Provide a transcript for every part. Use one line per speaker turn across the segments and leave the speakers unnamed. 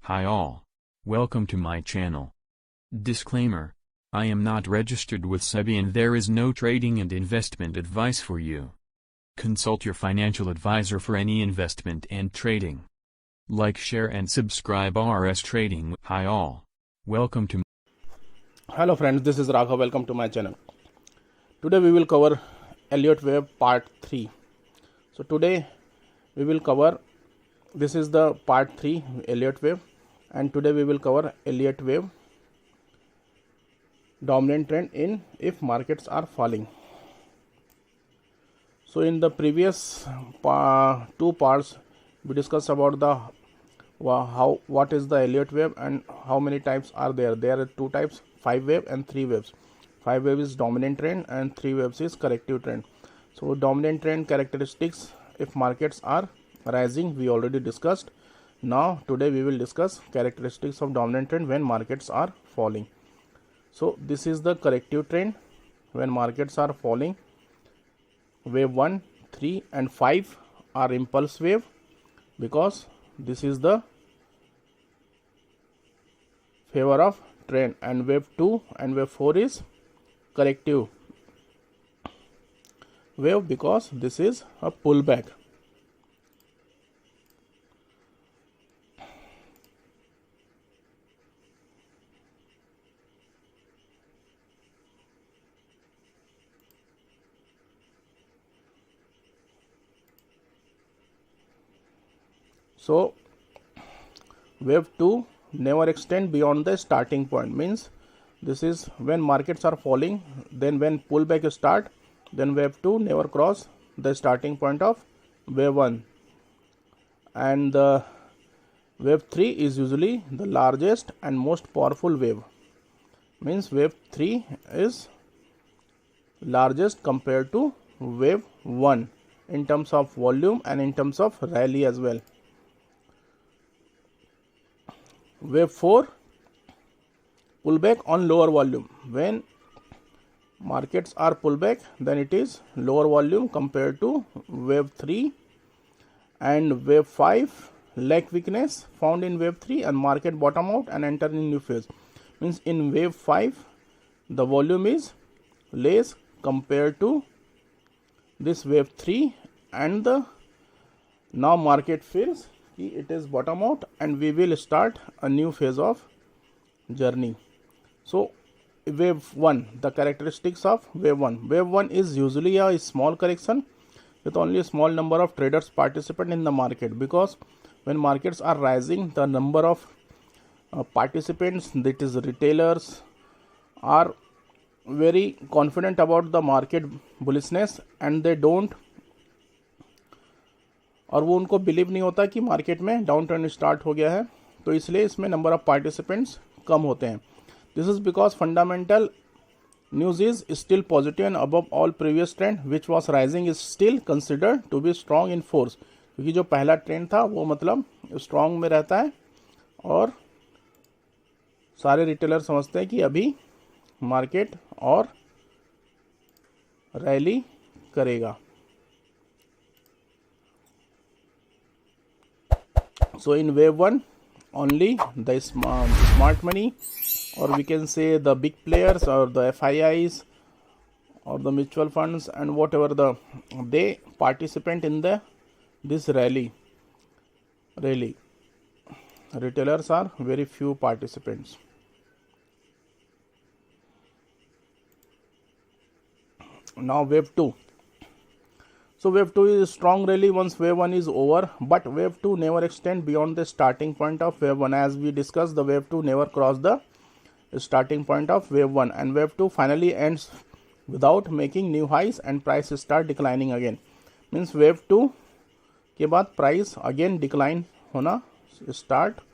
Hi all. Welcome to my channel. Disclaimer. I am not registered with SEBI and there is no trading and investment advice for you. Consult your financial advisor for any investment and trading. Like, share and subscribe RS Trading. Hi all. Welcome to.
Hello friends, this is Raghav. Welcome to my channel. Today we will cover Elliott Wave part 3. So today we will cover, this is the part 3 Elliott Wave, and today we will cover Elliott Wave dominant trend in if markets are falling. So in the previous two parts we discussed about the what is the Elliott Wave and how many types are there. There are two types, 5 wave and 3 waves. 5 wave is dominant trend and 3 waves is corrective trend. So dominant trend characteristics if markets are rising we already discussed. Now today we will discuss characteristics of dominant trend when markets are falling. So this is the corrective trend when markets are falling. Wave 1, 3 and 5 are impulse wave because this is the favor of trend, and wave 2 and wave 4 is corrective wave because this is a pullback. So wave 2 never extend beyond the starting point, means this is when markets are falling, then when pullback start, then wave 2 never cross the starting point of wave 1, and the wave 3 is usually the largest and most powerful wave, means wave 3 is largest compared to wave 1 in terms of volume and in terms of rally as well. Wave 4 pullback on lower volume. When markets are pullback, then it is lower volume compared to wave 3, and wave 5 leg weakness found in wave 3 and market bottom out and enter in new phase. Means in wave 5 the volume is less compared to this wave 3, and the now market feels it is bottom out and we will start a new phase of journey. So wave 1, the characteristics of wave 1. Wave 1 is usually a small correction with only a small number of traders participant in the market, because when markets are rising the number of participants, that is retailers, are very confident about the market bullishness and they don't, और वो उनको believe नहीं होता कि market में down trend start हो गया है, तो इसलिए इसमें नंबर ऑफ पार्टिसिपेंट्स कम होते हैं. This is because fundamental news is still positive and above all previous trend which was rising is still considered to be strong in force, क्योंकि जो पहला ट्रेंड था वो मतलब स्ट्रॉन्ग में रहता है और सारे रिटेलर समझते हैं कि अभी मार्केट और रैली करेगा. So in wave 1 only the smart money, or we can say the big players or the FIIs or the mutual funds and whatever they participate in this rally. Retailers are very few participants. Now wave 2. So wave 2 is strong rally once wave 1 is over, but wave 2 never extend beyond the starting point of wave 1. As we discussed, the wave 2 never cross the starting point of wave 1, and wave 2 finally ends without making new highs and price start declining again. Means wave 2 के बाद price again decline होना start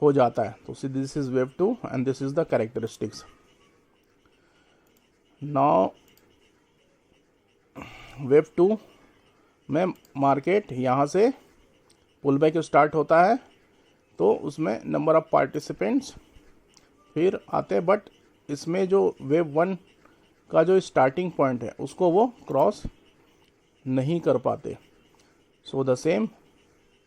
हो जाता है. तो this is wave 2 and this is the characteristics. Now wave 2 में market यहाँ से पुलबैक स्टार्ट होता है, तो उसमें नंबर ऑफ पार्टिसिपेंट्स फिर आते हैं, बट इसमें जो वेव 1 का जो स्टार्टिंग पॉइंट है उसको वो क्रॉस नहीं कर पाते. So the same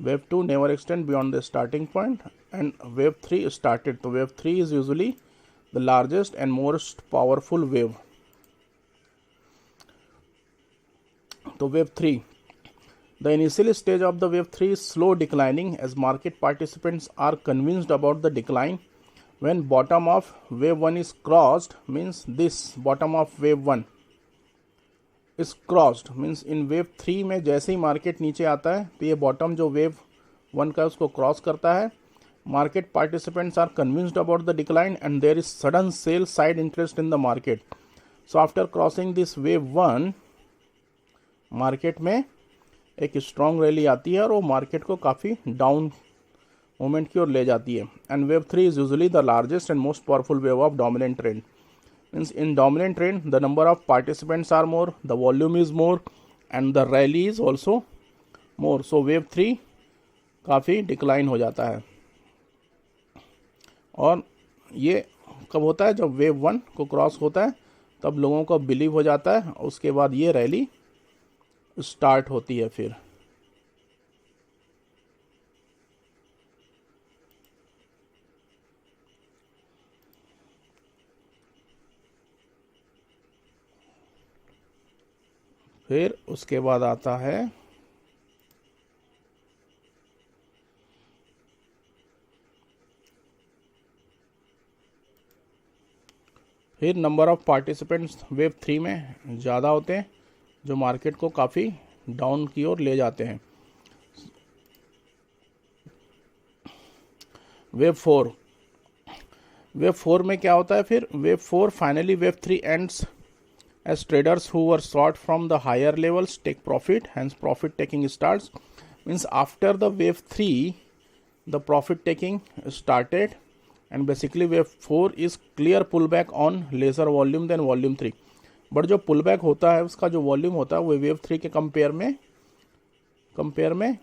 wave 2 never extend beyond the starting point, and wave 3 started. So wave 3 is usually the largest and most powerful wave. So wave 3, the initial stage of the wave 3 is slow declining as market participants are convinced about the decline. When bottom of wave 1 is crossed, means this bottom of wave 1 is crossed, means in wave 3 में जैसे ही market नीचे आता है तो ये bottom जो wave 1 का उसको क्रॉस करता है. Market participants are convinced about the decline and there is sudden sell side interest in the market. So after crossing this wave 1 market में एक स्ट्रॉन्ग रैली आती है और वो मार्केट को काफ़ी डाउन मोमेंट की ओर ले जाती है. And wave 3 is usually the largest and most powerful wave of dominant trend. Means in dominant trend the number of participants are more, the volume is more and the rally is also more. So wave 3 काफ़ी decline हो जाता है. और ये कब होता है? जब वेव 1 को क्रॉस होता है तब लोगों को बिलीव हो जाता है. उसके बाद ये रैली स्टार्ट होती है. फिर उसके बाद आता है फिर नंबर ऑफ पार्टिसिपेंट्स वेव 3 में ज़्यादा होते हैं जो मार्केट को काफ़ी डाउन की ओर ले जाते हैं. वेव 4 में क्या होता है? फिर wave 4 finally wave 3 ends as traders who were short from the higher levels take profit, hence profit taking starts. Means after the wave 3 the profit taking started and basically wave 4 is clear pullback on lesser volume than volume 3. But जो pullback होता है उसका जो volume होता है वो wave 3 के compare में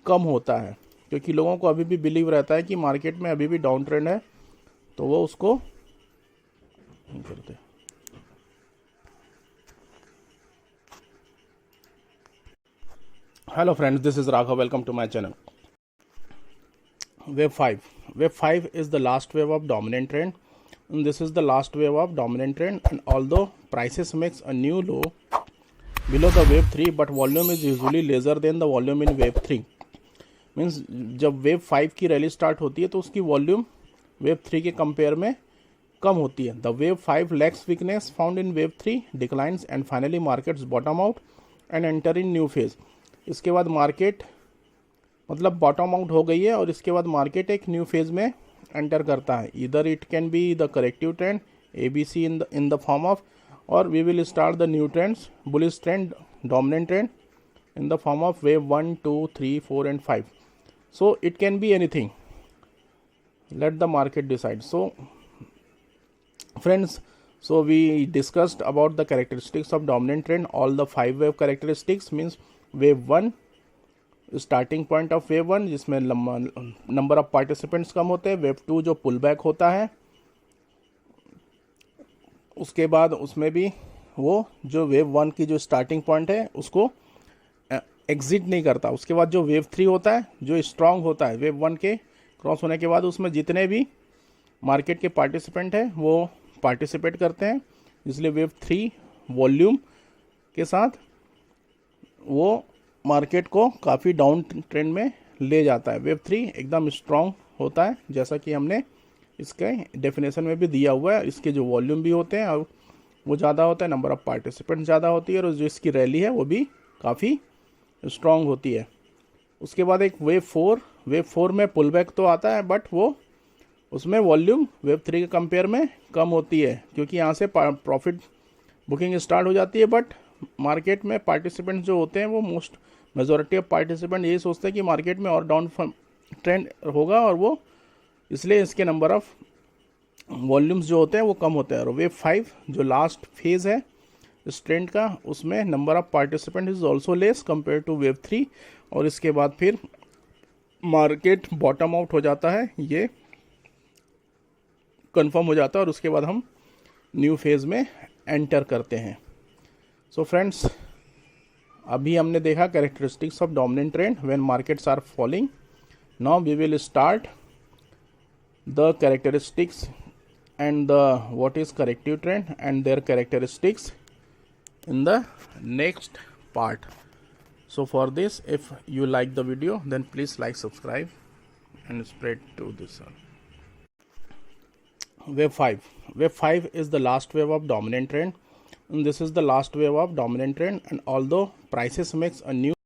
कम होता है, क्योंकि लोगों को अभी भी बिलीव रहता है कि मार्केट में अभी भी डाउन ट्रेंड है, तो वो उसको नहीं करते. Hello friends, this is Raghav. Welcome to my channel. Wave 5. Wave 5 is the last wave of dominant trend. And this is the last wave of dominant trend. And although prices makes a new low below the wave 3, but volume is usually lesser than the volume in wave 3. Means जब wave 5 की rally start होती है तो उसकी volume wave 3 के compare में कम होती है. The wave 5 lacks weakness found in wave 3 declines and finally markets bottom out and enter in new phase. इसके बाद मार्केट मतलब बॉटम आउट हो गई है और इसके बाद मार्केट एक न्यू फेज में एंटर करता है. इधर it can be the corrective trend ABC in the form of, or we will start the new trends bullish trend dominant trend in the form of wave 1, 2, 3, 4 and 5. So it can be anything. Let the market decide. So friends, so we discussed about the characteristics of dominant trend. All the 5 wave characteristics means wave 1 starting point of wave 1 जिसमें number of participants कम होते हैं. Wave 2 जो pull back होता है, उसके बाद उसमें भी वो जो वेव 1 की जो स्टार्टिंग पॉइंट है उसको एग्जिट नहीं करता. उसके बाद जो वेव 3 होता है जो स्ट्रांग होता है वेव 1 के क्रॉस होने के बाद, उसमें जितने भी मार्केट के पार्टिसिपेंट हैं वो पार्टिसिपेट करते हैं, इसलिए वेव 3 वॉल्यूम के साथ वो मार्केट को काफ़ी डाउन ट्रेंड में ले जाता है. वेव 3 एकदम स्ट्रांग होता है, जैसा कि हमने इसके डेफिनेशन में भी दिया हुआ है. इसके जो वॉल्यूम भी होते हैं और वो ज़्यादा होता है, नंबर ऑफ पार्टिसिपेंट ज़्यादा होती है, और जो इसकी रैली है वो भी काफ़ी स्ट्रांग होती है. उसके बाद एक वेव 4 में पुल बैक तो आता है, बट वो उसमें वॉल्यूम वेव 3 के कंपेयर में कम होती है, क्योंकि यहाँ से प्रॉफिट बुकिंग स्टार्ट हो जाती है. बट मार्केट में पार्टिसिपेंट्स जो होते हैं वो मेजॉरिटी ऑफ पार्टिसिपेंट यही सोचते हैं कि मार्केट में और डाउन ट्रेंड होगा, और वो इसलिए इसके नंबर ऑफ वॉल्यूम्स जो होते हैं वो कम होते हैं. और वेव 5 जो लास्ट फेज है इस ट्रेंड का, उसमें number of participant is also less compare to wave 3, और इसके बाद फिर मार्केट बॉटम आउट हो जाता है, ये कंफर्म हो जाता है, और उसके बाद हम न्यू फेज में एंटर करते हैं. सो फ्रेंड्स, अभी हमने देखा characteristics of dominant trend when markets are falling. Now we will start the characteristics and the what is corrective trend and their characteristics in the next part. So for this, if you like the video, then please like, subscribe and spread to this one. Wave 5. Wave 5 is the last wave of dominant trend, and this is the last wave of dominant trend, and although prices makes a new